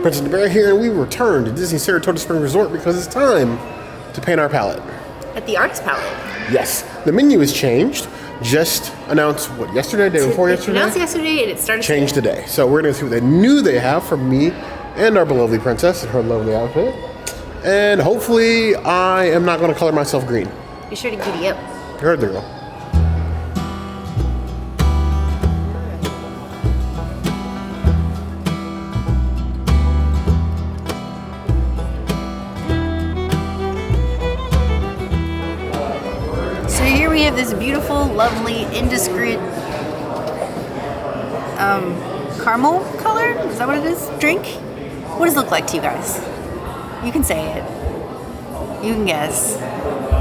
Princess and the Bear here, and we returned to Disney Saratoga Springs Resort because it's time to paint our palette. At the Artist Palette. Yes, the menu has changed. Just announced, what, yesterday, day before yesterday? Announced yesterday and it started changed today. So we're going to see what they new they have for me and our beloved princess in her lovely outfit. And hopefully I am not going to color myself green. Be sure to giddy up. You heard the girl. We have this beautiful, lovely, indiscreet caramel color. Is that what it is? Drink? What does it look like to you guys? You can say it. You can guess.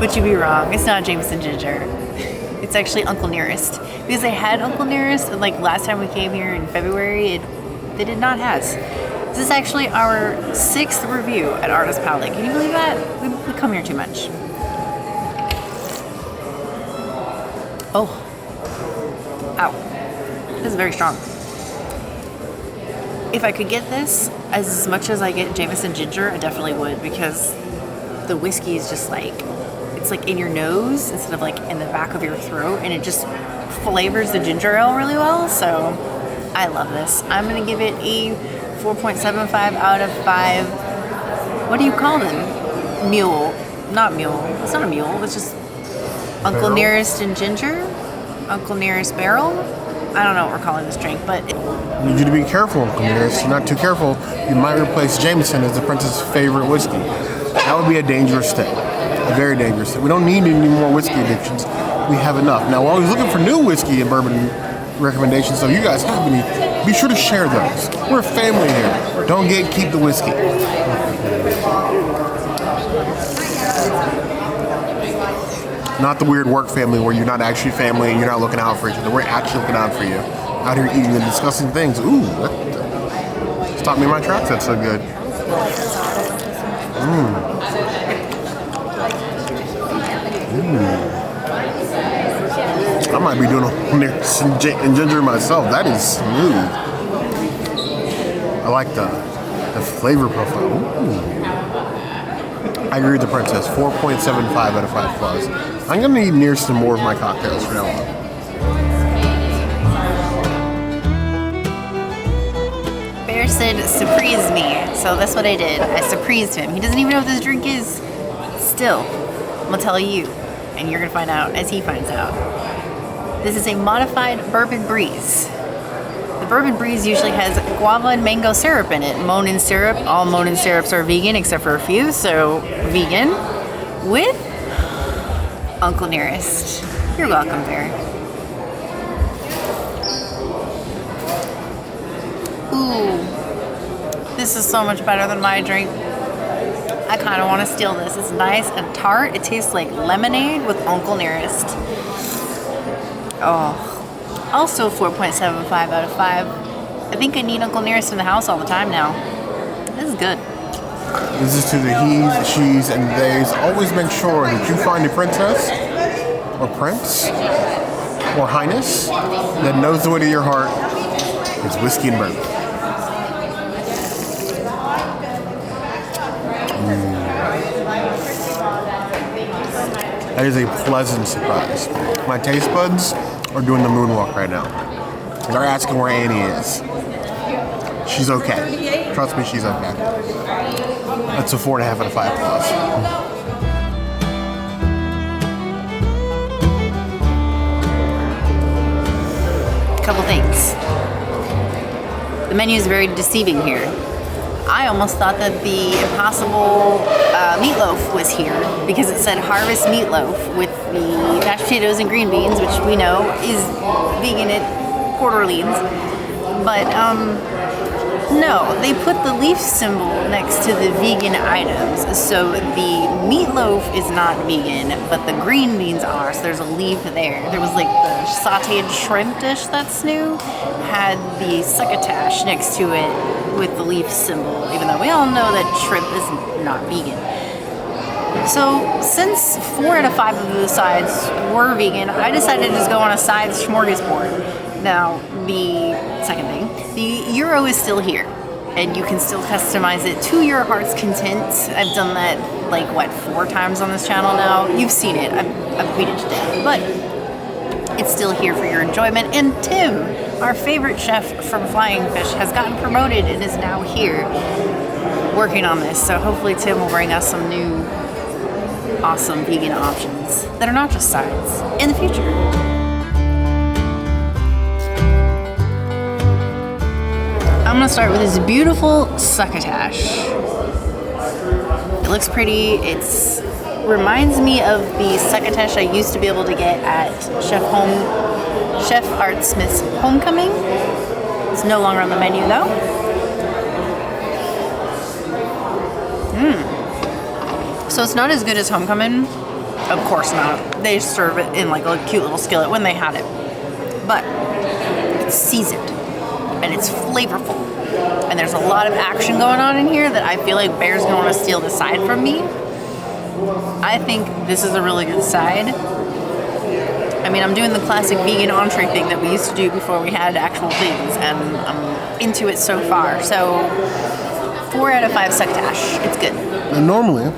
But you'd be wrong. It's not Jameson Ginger. It's actually Uncle Nearest. Because they had Uncle Nearest, like last time we came here in February, they did not have. This is actually our 6th review at Artist Palette. Can you believe that? We come here too much. Oh, ow, this is very strong. If I could get this as much as I get Jameson Ginger, I definitely would, because the whiskey is just like, it's like in your nose instead of like in the back of your throat, and it just flavors the ginger ale really well, so I love this. I'm gonna give it a 4.75 out of 5, what do you call them? Mule, not mule, it's not a mule, it's just Uncle Barrel? Nearest and Ginger? Uncle Nearest Barrel? I don't know what we're calling this drink, but... I need you to be careful, Uncle Nearest. You're not too careful, you might replace Jameson as the princess's favorite whiskey. That would be a dangerous step. A very dangerous step. We don't need any more whiskey addictions. We have enough. Now, we're always looking for new whiskey and bourbon recommendations, so if you guys have any, be sure to share those. We're a family here. Don't keep the whiskey. Not the weird work family where you're not actually family and you're not looking out for each other. We're actually looking out for you. Out here eating and discussing things. Ooh, that stopped me in my tracks. That's so good. I might be doing a ginger myself. That is smooth. I like the flavor profile. Ooh. I agree with the princess. 4.75 out of 5 plus. I'm gonna need near some more of my cocktails from now on. Bear said, surprise me. So that's what I did. I surprised him. He doesn't even know what this drink is. Still, I'm gonna tell you, and you're gonna find out as he finds out. This is a modified Bourbon Breeze. The Bourbon Breeze usually has guava and mango syrup in it. Monin syrup. All Monin syrups are vegan except for a few, so vegan. With Uncle Nearest. You're welcome, Bear. Ooh. This is so much better than my drink. I kind of want to steal this. It's nice and tart. It tastes like lemonade with Uncle Nearest. Oh. Also 4.75 out of 5. I think I need Uncle Nearest in the house all the time now. This is good. This is to the he's, the she's, and the they's. Always make sure that you find a princess, or prince, or highness that knows the way to your heart. It's whiskey and bourbon. That is a pleasant surprise. My taste buds are doing the moonwalk right now. They're asking where Annie is. She's okay. Trust me, she's okay. That's a 4.5 out of 5 plus. Couple things. The menu is very deceiving here. I almost thought that the Impossible meatloaf was here because it said harvest meatloaf with the mashed potatoes and green beans, which we know is vegan at Port Orleans. But no, they put the leaf symbol next to the vegan items. So the meatloaf is not vegan, but the green beans are. So there's a leaf there. There was like the sauteed shrimp dish that's new, had the succotash next to it with the leaf symbol, even though we all know that shrimp is not vegan. So since 4 out of 5 of the sides were vegan, I decided to just go on a sides smorgasbord. Now, the second thing, the Euro is still here. and you can still customize it to your heart's content. I've done that like what 4 times on this channel now. You've seen it. I've beat it to death, but it's still here for your enjoyment. And Tim, our favorite chef from Flying Fish, has gotten promoted and is now here working on this. So hopefully Tim will bring us some new awesome vegan options that are not just sides in the future. I'm gonna start with this beautiful Succotash. It looks pretty. It's reminds me of the Succotash I used to be able to get at Chef Art Smith's Homecoming. It's no longer on the menu though. So it's not as good as Homecoming. Of course not. They serve it in like a cute little skillet when they had it. But it's seasoned and it's flavorful. And there's a lot of action going on in here that I feel like Bear's gonna want to steal the side from me. I think this is a really good side. I mean, I'm doing the classic vegan entree thing that we used to do before we had actual things, and I'm into it so far. So 4 out of 5 Succotash. It's good. Now, normally,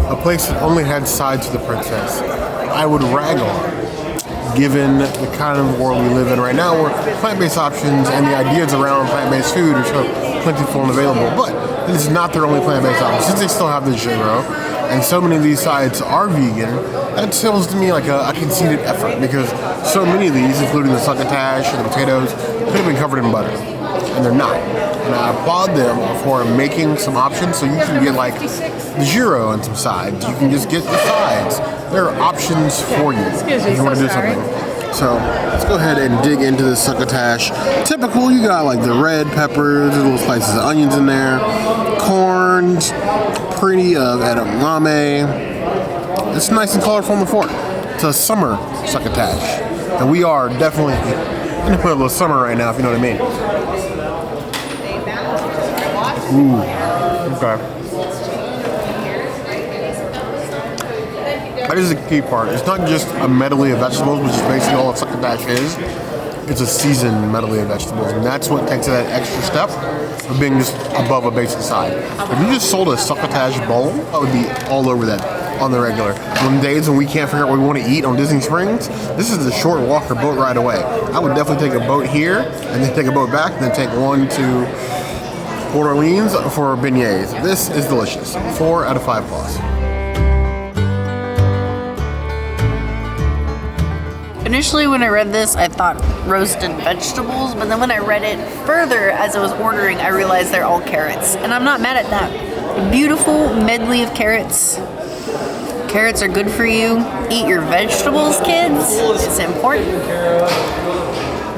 a place that only had sides to the princess, I would rag on, given the kind of world we live in right now, where plant-based options and the ideas around plant-based food are so plentiful and available. But this is not their only plant-based option. Since they still have the gyro, and so many of these sides are vegan, that feels to me like a conceited effort, because so many of these, including the Succotash and the potatoes, could have been covered in butter, and they're not. And I applaud them for making some options so you can get like the gyro and some sides. You can just get the sides. There are options for you if you want to do something. So let's go ahead and dig into the Succotash. Typical, you got like the red peppers, little slices of onions in there, corns, pretty of edamame. It's nice and colorful on the fork. It's a summer Succotash. And we are definitely in the middle of summer right now, if you know what I mean. Ooh, okay. That is the key part. It's not just a medley of vegetables, which is basically all a Succotash is. It's a seasoned medley of vegetables, and that's what takes it that extra step of being just above a basic side. If you just sold a Succotash bowl, I would be all over that on the regular. On days when we can't figure out what we want to eat on Disney Springs, this is the short walk or boat ride away. I would definitely take a boat here, and then take a boat back, and then take one to Port Orleans for beignets. This is delicious. 4 out of 5 plus. Initially when I read this, I thought roasted vegetables, but then when I read it further as I was ordering, I realized they're all carrots. And I'm not mad at that. Beautiful medley of carrots. Carrots are good for you. Eat your vegetables, kids. It's important.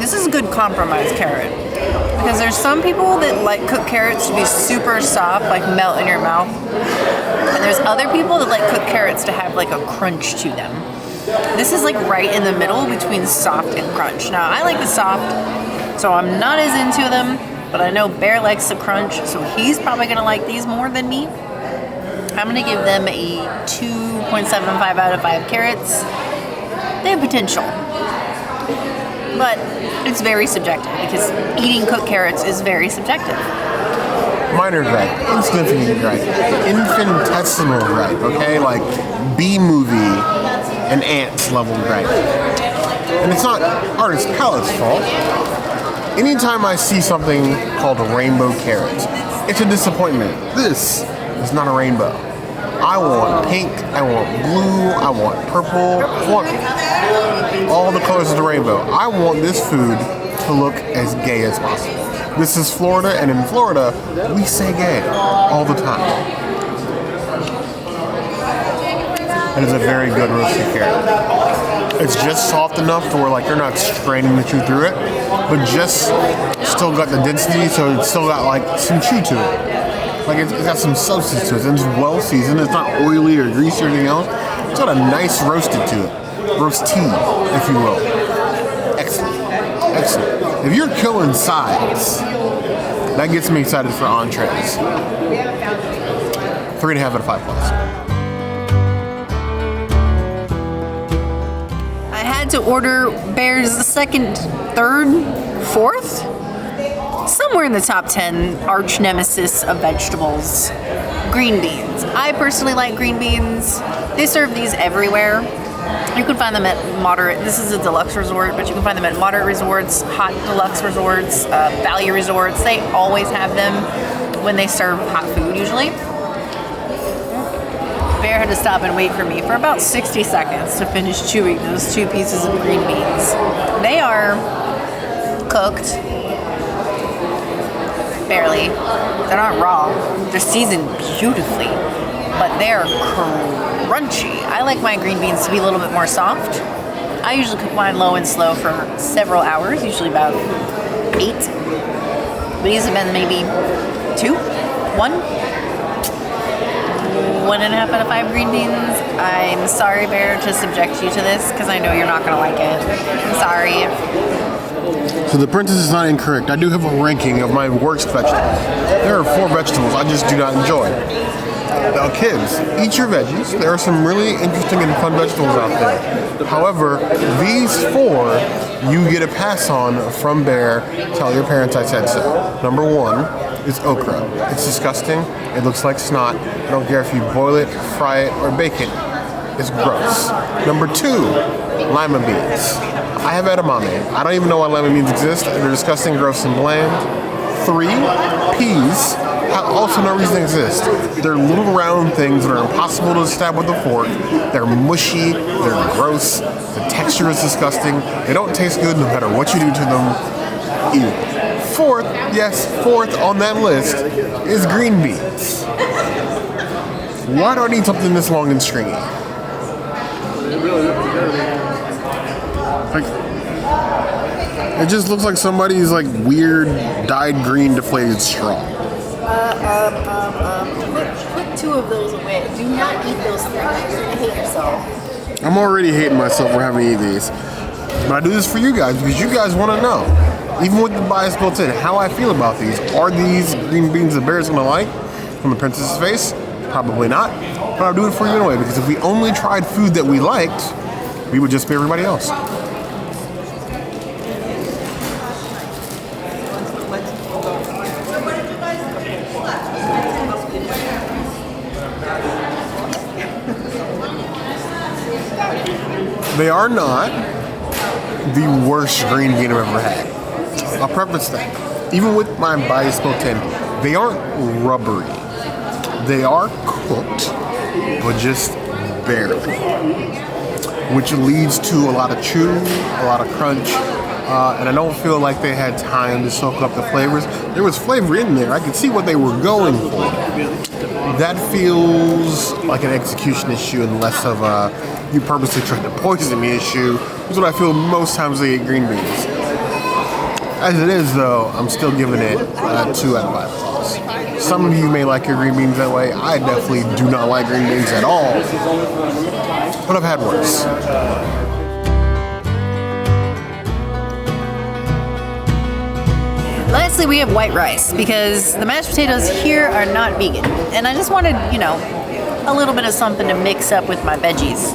This is a good compromise carrot. Because there's some people that like cooked carrots to be super soft, like melt in your mouth. And there's other people that like cooked carrots to have like a crunch to them. This is like right in the middle between soft and crunch. Now, I like the soft, so I'm not as into them, but I know Bear likes the crunch, so he's probably gonna like these more than me. I'm gonna give them a 2.75 out of 5 carrots. They have potential, but it's very subjective because eating cooked carrots is very subjective. Minor gripe, insignificant gripe, infinitesimal gripe, okay? Like B-movie and ants level gripe. And it's not artist palate's fault. Anytime I see something called rainbow carrots, it's a disappointment. This is not a rainbow. I want pink, I want blue, I want purple, I want all the colors of the rainbow. I want this food to look as gay as possible. This is Florida, and in Florida, we say gay all the time. It is a very good roasted carrot. It's just soft enough to where like you're not straining the chew through it, but just still got the density, so it's still got like some chew to it. Like it's got some substance to it, and it's well seasoned. It's not oily or greasy or anything else. It's got a nice roasted to it. Roasty, if you will. Excellent. Excellent. If you're killing sides, that gets me excited for entrees. 3.5 out of 5 plus. I had to order Bear's second, third, fourth somewhere in the top 10 arch nemesis of vegetables, green beans. I personally like green beans. They serve these everywhere. You can find them at moderate, this is a deluxe resort, but you can find them at moderate resorts, hot deluxe resorts, value resorts. They always have them when they serve hot food usually. Bear had to stop and wait for me for about 60 seconds to finish chewing those 2 pieces of green beans. They are cooked, barely. They're not raw. They're seasoned beautifully, but they're crunchy. I like my green beans to be a little bit more soft. I usually cook mine low and slow for several hours, usually about 8. But these have been maybe 2, 1.5 out of 5 green beans. I'm sorry, Bear, to subject you to this because I know you're not going to like it. I'm sorry. So the princess is not incorrect. I do have a ranking of my worst vegetables. There are 4 vegetables I just do not enjoy. Now kids, eat your veggies. There are some really interesting and fun vegetables out there. However, these 4 you get a pass on from Bear. Tell your parents I said so. Number 1 is okra. It's disgusting. It looks like snot. I don't care if you boil it, fry it, or bake it. It's gross. Number 2, lima beans. I have edamame. I don't even know why lima beans exist. They're disgusting, gross, and bland. 3, peas. Also no reason to exist. They're little round things that are impossible to stab with a fork. They're mushy. They're gross. The texture is disgusting. They don't taste good no matter what you do to them. Ew. 4th, yes, 4th on that list is green beans. Why do I need something this long and stringy? Like, it just looks like somebody's like weird dyed green deflated straw. Put 2 of those away. Do not eat those 3. You're gonna hate yourself. I'm already hating myself for having to eat these. But I do this for you guys because you guys want to know, even with the bias built in, how I feel about these. Are these green beans the Bear's gonna like from the princess's face? Probably not. But I'll do it for you anyway because if we only tried food that we liked, we would just be everybody else. They are not the worst green bean I've ever had. I'll preface that. Even with my bias built in, they aren't rubbery. They are cooked, but just barely. Which leads to a lot of chew, a lot of crunch, and I don't feel like they had time to soak up the flavors. There was flavor in there. I could see what they were going for. That feels like an execution issue and less of a you purposely tried to poison me issue, is what I feel most times they eat green beans. As it is though, I'm still giving it 2 out of 5 stars. Some of you may like your green beans that way. I definitely do not like green beans at all, but I've had worse. Lastly, we have white rice because the mashed potatoes here are not vegan. And I just wanted, a little bit of something to mix up with my veggies.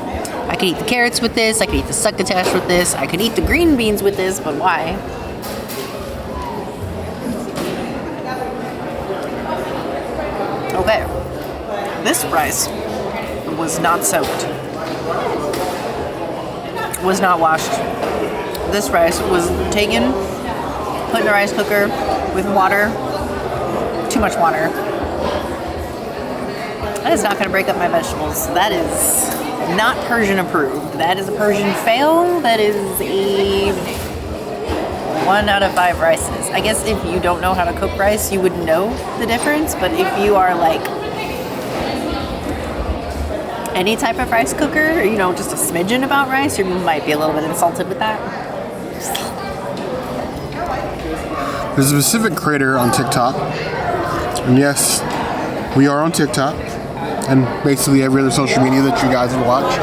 I could eat the carrots with this, I could eat the succotash with this, I could eat the green beans with this, but why? Okay, this rice was not soaked, was not washed. This rice was taken, put in a rice cooker with water, too much water. That is not going to break up my vegetables. That is not Persian approved. That is a Persian fail. That is a 1 out of 5 rices. I guess if you don't know how to cook rice, you would know the difference. But if you are like any type of rice cooker, or, just a smidgen about rice, you might be a little bit insulted with that. There's a specific creator on TikTok, and yes, we are on TikTok, and basically every other social media that you guys would watch,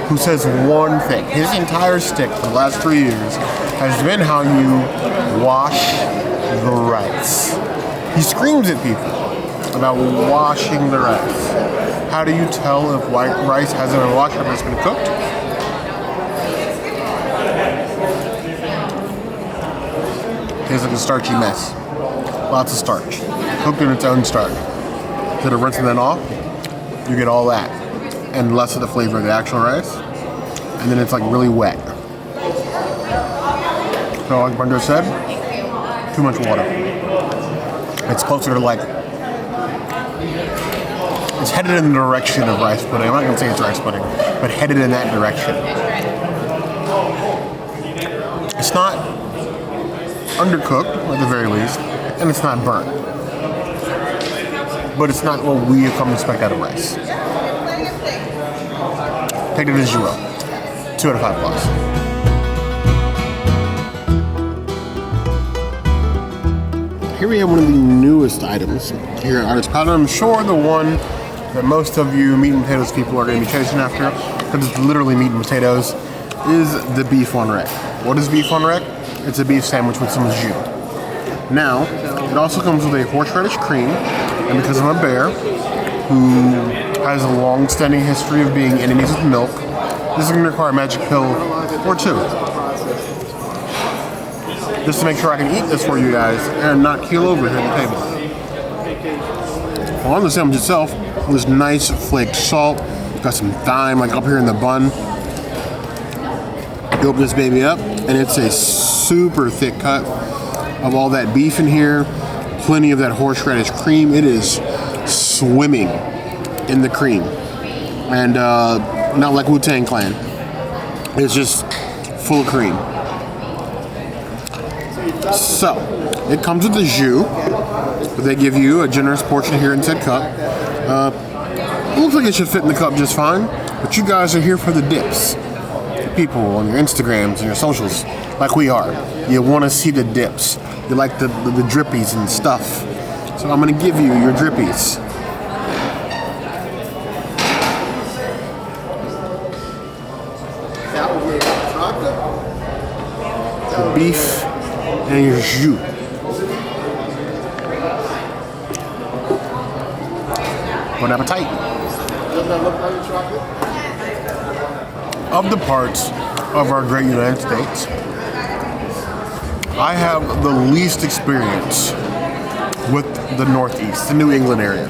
who says one thing. His entire stick for the last 3 years has been how you wash the rice. He screams at people about washing the rice. How do you tell if white rice hasn't been washed after it's been cooked? Tastes like a starchy mess. lots of starch, cooked in its own starch. Instead of rinsing that off, you get all that and less of the flavor of the actual rice, and then it's like really wet. So like Brenda said, too much water. It's closer to like, it's headed in the direction of rice pudding. I'm not gonna say it's rice pudding, but headed in that direction. It's not undercooked, at the very least, and it's not burnt. But it's not what we have come to expect out of rice. Take it as you will. 2 out of 5 plus. Here we have one of the newest items here at Artist Powder. I'm sure the one that most of you meat and potatoes people are going to be chasing after, because it's literally meat and potatoes, is the beef on wreck. What is beef on wreck? It's a beef sandwich with some jus. Now, it also comes with a horseradish cream, and because I'm a bear who has a long-standing history of being enemies with milk, this is going to require a magic pill or 2. Just to make sure I can eat this for you guys and not keel over here at the table. On the sandwich itself, this nice flaked salt, got some thyme like up here in the bun. You open this baby up, and it's a super thick cut of all that beef in here. Plenty of that horseradish cream. It is swimming in the cream, and not like Wu-Tang Clan. It's just full of cream. So it comes with the jus, but they give you a generous portion here in said cup. It looks like it should fit in the cup just fine, but you guys are here for the dips. People on your Instagrams and your socials, like we are. You want to see the dips. You like the drippies and stuff. So I'm going to give you your drippies. Your beef and your jus. Bon appetit. Of the parts of our great United States, I have the least experience with the Northeast, the New England area.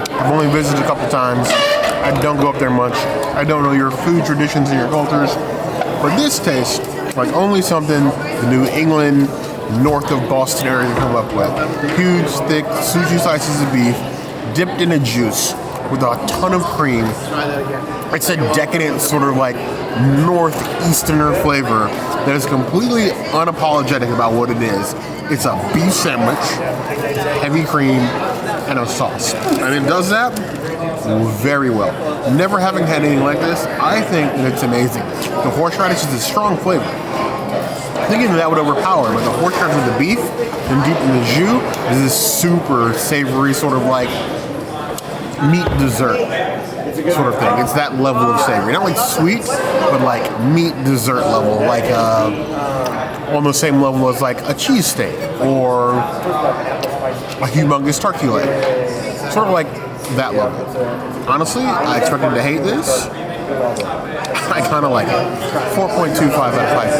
I've only visited a couple times. I don't go up there much. I don't know your food traditions and your cultures. But this tastes like only something the New England, north of Boston area can come up with. Huge, thick sushi slices of beef, dipped in a juice with a ton of cream. It's a decadent sort of like northeasterner flavor that is completely unapologetic about what it is. It's a beef sandwich, heavy cream, and a sauce. And it does that very well. Never having had anything like this, I think that it's amazing. The horseradish is a strong flavor. Thinking that would overpower, but the horseradish with the beef and deep in the jus is this super savory sort of like meat dessert sort of thing. It's that level of savory. Not like sweet, but like meat dessert level. Like on the same level as like a cheesesteak or a humongous turkey leg. Sort of like that level. Honestly, I expected to hate this. I kind of like it. 4.25 out of 5 plus.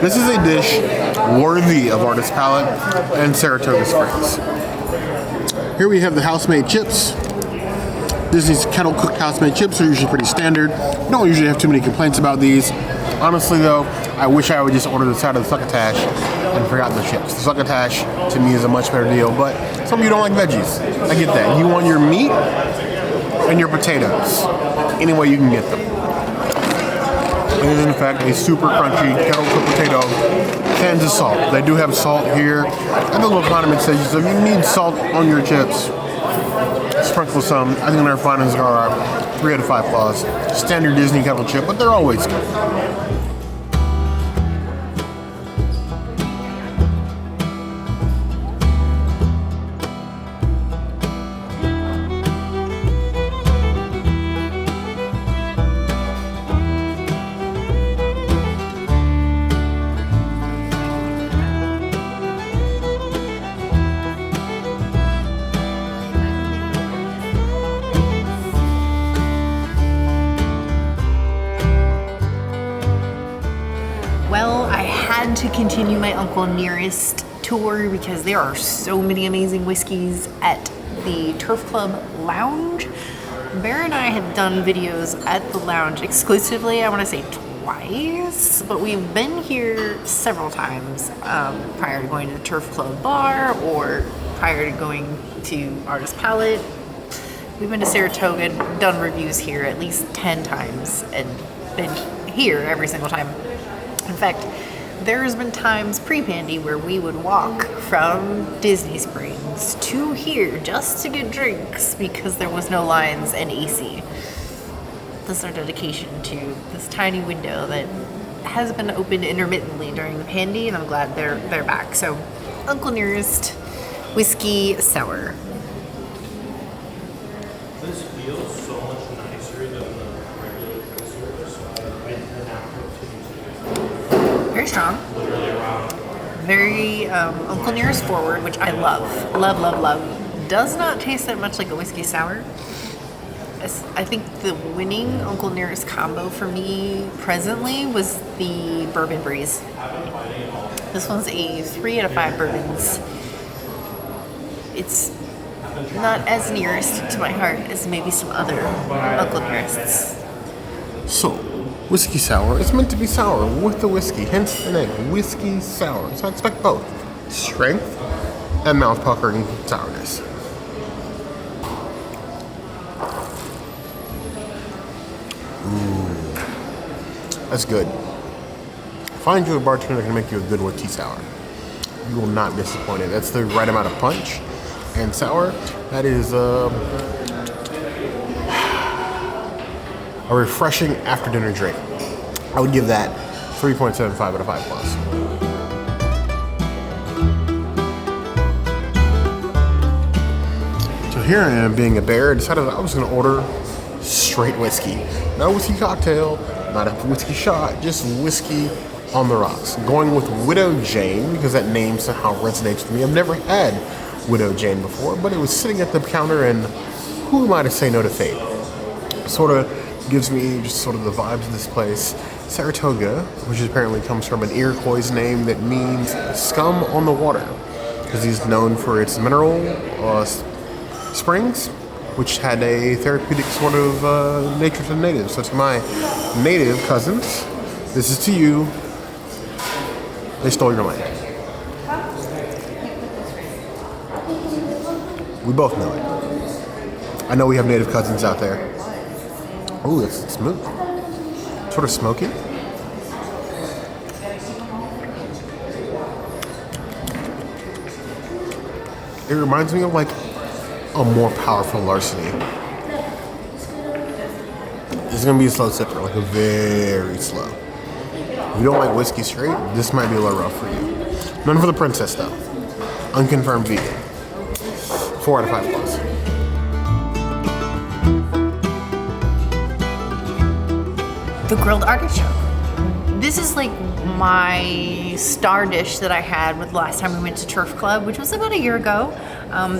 This is a dish worthy of Artist Palate and Saratoga Springs. Here we have the house-made chips. Disney's kettle-cooked house-made chips are usually pretty standard. Don't usually have too many complaints about these. Honestly, though, I wish I would just order this out of the Succotash and forgot the chips. The Succotash, to me, is a much better deal, but some of you don't like veggies. I get that. You want your meat and your potatoes any way you can get them. It is, in fact, a super crunchy kettle-cooked potato, cans of salt. They do have salt here, and the little condiment says, so if you need salt on your chips, sprinkle some. I think their finals are 3 out of 5 claws. Standard Disney kettle chip, but they're always good. To continue my uncle nearest tour because there are so many amazing whiskeys at the Turf Club Lounge. Bear and I had done videos at the lounge exclusively, I want to say twice, but we've been here several times prior to going to the Turf Club Bar or prior to going to Artist Palette. We've been to Saratoga, done reviews here at least 10 times, and been here every single time. In fact, there's been times pre-Pandy where we would walk from Disney Springs to here just to get drinks because there was no lines and AC. This is our dedication to this tiny window that has been open intermittently during the Pandy, and I'm glad they're back. So, Uncle Nearest Whiskey Sour. This feels so much nicer than the regular connoisseur, so I have to. Very strong. Very Uncle Nearest forward, which I love. Love, love, love. Does not taste that much like a whiskey sour. I think the winning Uncle Nearest combo for me presently was the Bourbon Breeze. This one's a 3 out of 5 bourbons. It's not as nearest to my heart as maybe some other Uncle Nearests. So, whiskey sour is meant to be sour with the whiskey, hence the name, whiskey sour. So I expect both strength and mouth-puckering sourness. That's good. Find you a bartender that can make you a good whiskey sour. You will not be disappointed. That's the right amount of punch and sour. That is a refreshing after dinner drink. I would give that 3.75 out of 5 plus. So here I am being a bear. I decided I was going to order straight whiskey. No whiskey cocktail, not a whiskey shot, just whiskey on the rocks. Going with Widow Jane because that name somehow resonates with me. I've never had Widow Jane before, but it was sitting at the counter, and who am I to say no to fate? Sort of gives me just sort of the vibes of this place. Saratoga, which apparently comes from an Iroquois name that means scum on the water, because he's known for its mineral springs, which had a therapeutic sort of nature to the natives. So to my native cousins, this is to you. They stole your land. We both know it. I know we have native cousins out there. Ooh, it's smooth. Sort of smoky. It reminds me of like a more powerful larceny. It's gonna be a slow sipper, like a very slow. If you don't like whiskey straight, this might be a little rough for you. None for the princess though. Unconfirmed vegan. 4 out of 5 plus. The grilled artichoke. This is like my star dish that I had with the last time we went to Turf Club, which was about a year ago.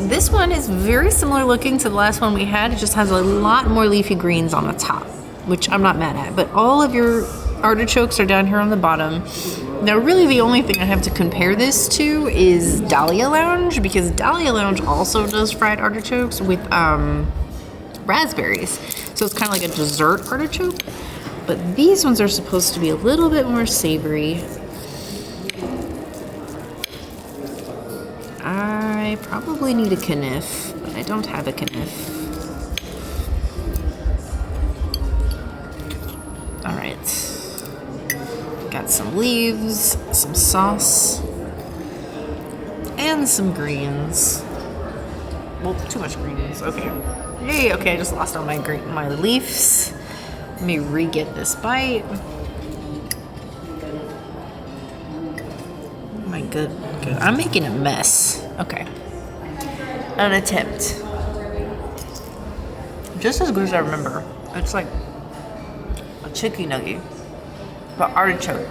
This one is very similar looking to the last one we had. It just has a lot more leafy greens on the top, which I'm not mad at. But all of your artichokes are down here on the bottom. Now, really the only thing I have to compare this to is Dahlia Lounge, because Dahlia Lounge also does fried artichokes with raspberries. So it's kind of like a dessert artichoke. But these ones are supposed to be a little bit more savory. I probably need a kniff, but I don't have a kniff. All right. Got some leaves, some sauce, and some greens. Well, too much greens. Okay. Hey, okay, I just lost all my leaves. Let me re-get this bite. Oh my good. I'm making a mess. Okay. An attempt. Just as good as I remember. It's like a chicken nugget, but artichoke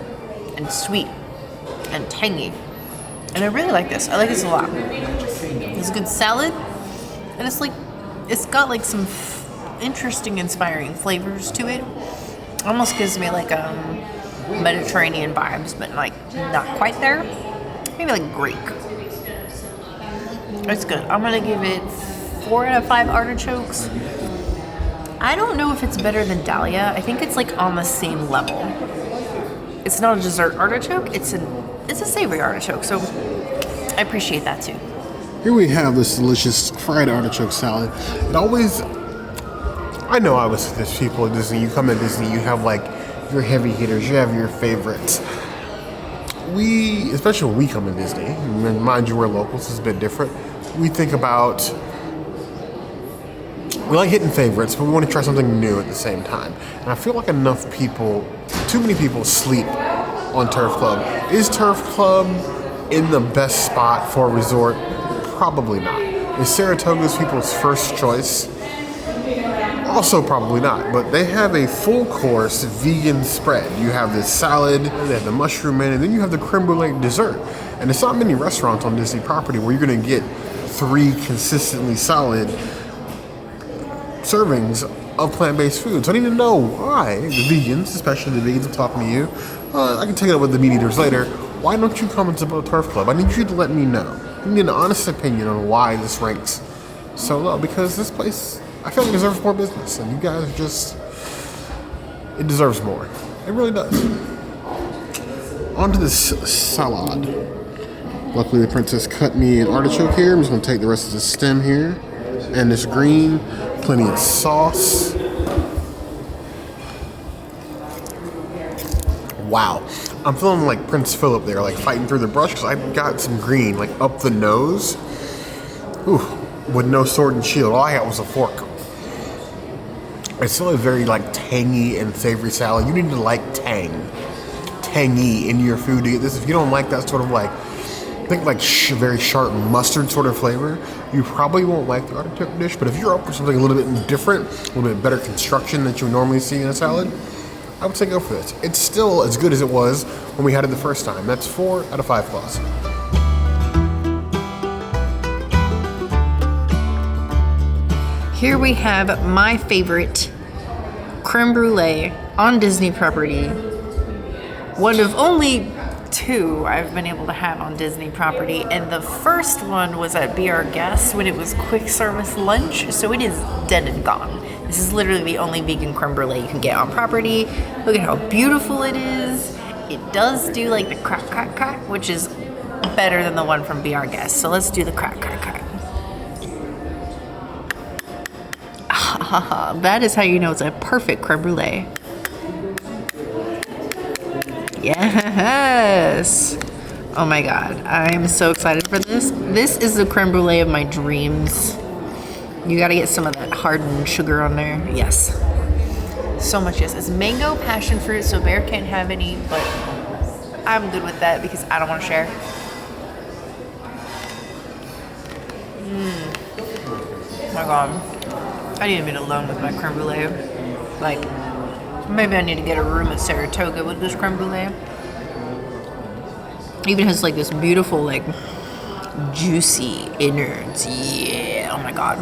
and sweet and tangy. And I really like this. I like this a lot. It's a good salad, and it's got like some interesting, inspiring flavors to it. Almost gives me like Mediterranean vibes, but like not quite there. maybe like Greek. It's good. I'm gonna give it 4 out of 5 artichokes. I don't know if it's better than Dahlia. I think it's like on the same level. It's not a dessert artichoke. It's a savory artichoke. So I appreciate that too. Here we have this delicious fried artichoke salad. It always, I know obviously there's people at Disney, you come to Disney, you have like your heavy hitters, you have your favorites. We, especially when we come to Disney, and mind you we're locals, it's a bit different. We think about, we like hitting favorites, but we want to try something new at the same time. And I feel like enough people, too many people sleep on Turf Club. Is Turf Club in the best spot for a resort? Probably not. Is Saratoga's people's first choice? Also probably not, but they have a full course vegan spread. You have this salad, they have the mushroom in, and then you have the creme brulee dessert. And there's not many restaurants on Disney property where you're gonna get 3 consistently solid servings of plant-based foods. I need to know why the vegans, especially the vegans I'm talking to you, I can take it up with the meat eaters later, why don't you come into Turf Club? I need you to let me know. I need an honest opinion on why this ranks so low, because this place, I feel like it deserves more business, and you guys are just, it deserves more. It really does. On to this salad. Luckily the princess cut me an artichoke here. I'm just gonna take the rest of the stem here. And this green, plenty of sauce. Wow. I'm feeling like Prince Philip there, like fighting through the brush, because I got some green, like up the nose. Ooh, with no sword and shield. All I got was a fork. It's still a very like tangy and savory salad. You need to like tangy in your food to get this. If you don't like that sort of like, think like very sharp mustard sort of flavor, you probably won't like the artichoke dish. But if you're up for something a little bit different, a little bit better construction that you would normally see in a salad, I would say go for this. It's still as good as it was when we had it the first time. That's 4 out of 5 plus. Here we have my favorite creme brulee on Disney property. One of only 2 I've been able to have on Disney property, and the first one was at Be Our Guest when it was quick service lunch, so it is dead and gone. This is literally the only vegan creme brulee you can get on property. Look at how beautiful it is. It does do like the crack, crack, crack, which is better than the one from Be Our Guest. So let's do the crack, crack, crack. That is how you know it's a perfect creme brulee. Yes. Oh my God, I'm so excited for this. This is the creme brulee of my dreams. You gotta get some of that hardened sugar on there. Yes. So much yes. It's mango passion fruit, so Bear can't have any, but I'm good with that because I don't want to share. Oh my God. I need to be alone with my creme brulee. Like, maybe I need to get a room at Saratoga with this creme brulee. It even has like this beautiful, like, juicy innards. Yeah. Oh my God.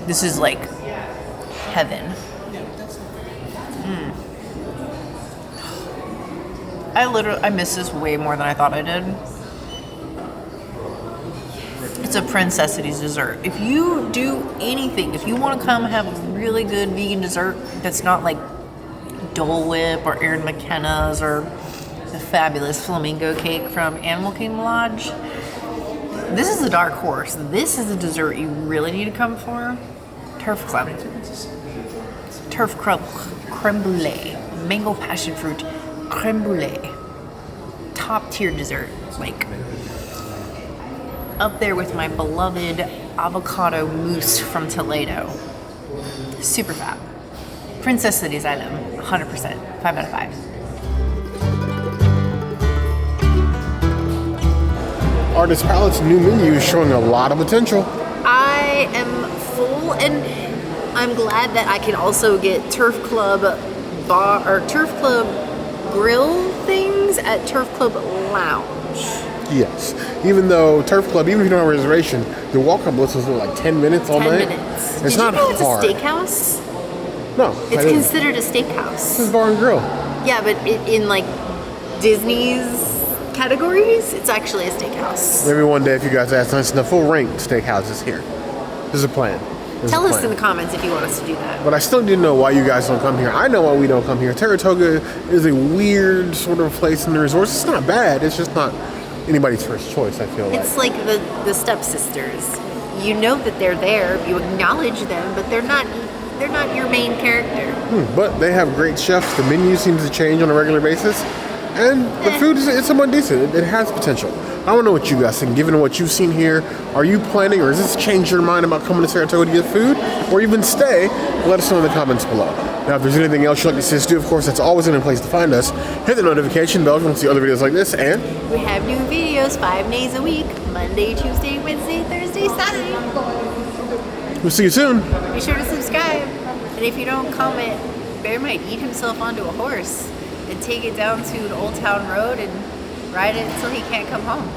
This is like heaven. I miss this way more than I thought I did. It's a princessity's dessert. If you do anything, if you want to come have a really good vegan dessert that's not like Dole Whip or Erin McKenna's or the fabulous flamingo cake from Animal Kingdom Lodge, this is a dark horse. This is a dessert you really need to come for. Turf Club. Turf Club creme brulee. Mango passion fruit creme brulee. Top tier dessert. Like, up there with my beloved avocado mousse from Toledo. Super fab. Princess City's item, 100%, 5 out of 5. Artist Palate's new menu is showing a lot of potential. I am full, and I'm glad that I can also get Turf Club bar or Turf Club grill things at Turf Club Lounge. Yes. Even though Turf Club, even if you don't have a reservation, the walk-up list is like 10 minutes all night. 10 minutes. It's not hard. It's a steakhouse? No. It's considered a steakhouse. This is bar and grill. Yeah, but in like Disney's categories, it's actually a steakhouse. Maybe one day if you guys ask us, the full rank steakhouse is here. There's a plan. Tell us in the comments if you want us to do that. But I still need to know why you guys don't come here. I know why we don't come here. Saratoga is a weird sort of place in the resorts. It's not bad. It's just not anybody's first choice, I feel like. It's like the stepsisters. You know that they're there, you acknowledge them, but they're not your main character. But they have great chefs. The menu seems to change on a regular basis. And the food is somewhat decent. It has potential. I want to know what you guys think. Given what you've seen here, are you planning or has this changed your mind about coming to Saratoga to get food? Or even stay? Let us know in the comments below. Now, if there's anything else you'd like to see us do, of course, that's always a place to find us. Hit the notification bell if you want to see other videos like this. And we have new videos 5 days a week. Monday, Tuesday, Wednesday, Thursday, Saturday. we'll see you soon. Be sure to subscribe. And if you don't comment, Bear might eat himself onto a horse and take it down to the Old Town Road and ride it until he can't come home.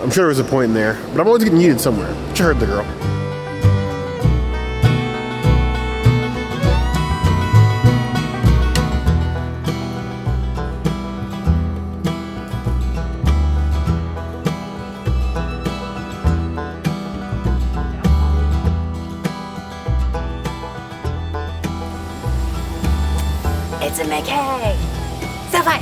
I'm sure there was a point in there, but I'm always getting yeeted somewhere. But you heard the girl. It's a Mickey! So fun!